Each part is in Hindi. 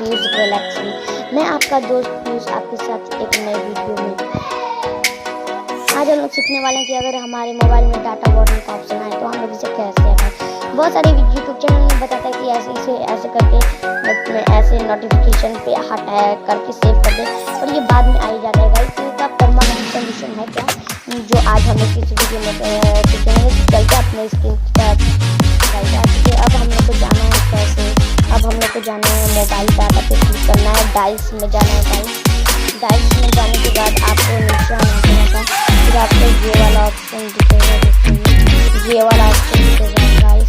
Fuse Galaxy. मैं आपका दोस्त फ्यूज आपके साथ एक नए वीडियो में। आज हम लोग सीखने वाले हैं कि अगर हमारे मोबाइल में डाटा वार्निंग का ऑप्शन आए तो हम लोग इसे कैसे हटाएं। बहुत सारे यूट्यूब चैनल में बताता है कि ऐसे करके ऐसे नोटिफिकेशन पे हटाया करके सेव कर दे, और ये बाद में आ ही जाता है गाइस। इसका परमानेंट सोल्यूशन है क्या, जो आज हम लोग इस वीडियो में सीखेंगे। चलते अपने स्क्रीन पर। अब हम लोग को जाना है कैसे, अब हम लोग को जाना है मोबाइल डाटा पे क्लिक करना है, डायल्स में जाना है गाइस। डायल्स में जाने के बाद आपको नीचे आना होगा, फिर आपको ये वाला ऑप्शन दिखेगा, ये वाला ऑप्शन दिखेगा गाइस।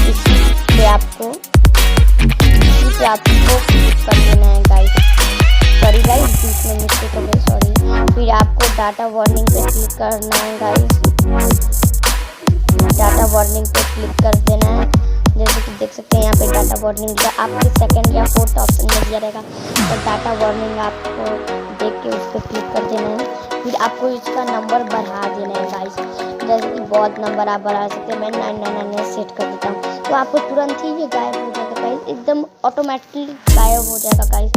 इसी पे आपको क्लिक कर देना है गाइस। सॉरी गाइस, बीच में मिस्टेक हो गई, सॉरी। फिर आपको डाटा वार्निंग पे क्लिक करना है गाइस। डाटा वार्निंग पे क्लिक कर देना है। जैसे कि देख सकते हैं यहाँ पे डाटा वार्निंग का आपके सेकंड या फोर्थ ऑप्शन में दिया रहेगा, तो डाटा वार्निंग आपको देख के उस पर क्लिक कर देना है। फिर आपको इसका नंबर बढ़ा देना है गाइस। जैसे कि बहुत नंबर आप बढ़ा सकते हैं, मैं 999 सेट कर देता हूँ, तो आपको तुरंत ही ये गायब हो जाएगा गाइस, एकदम ऑटोमेटिकली गायब हो जाएगा गाइस।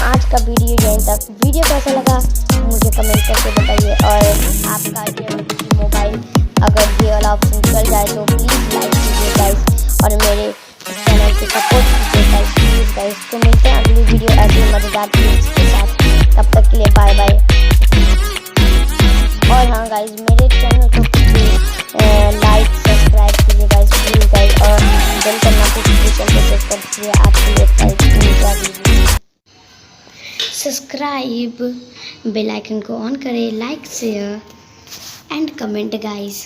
आज का वीडियो यहीं तक। वीडियो कैसा लगा मुझे कमेंट करके बताइए, और आपका ये मोबाइल अगर ये वाला ऑप्शन चल जाए तो प्लीज़ लाइक कीजिए गाइस, और मेरे चैनल को सपोर्ट कीजिए गाइस, प्लीज़ गाइस। तो मिलते हैं अगली वीडियो ऐसे मज़ेदार टिप्स के साथ। तब तक के लिए बाय बाय। और हाँ गाइस, मेरे चैनल को लाइक सब्सक्राइब कीजिए गाइस, प्लीज़ गाइस, और बेल का नोटिफिकेशन को सेट कर दीजिए आपके लिए सब्सक्राइब, बेल आइकन को ऑन करें, like share and comment guys.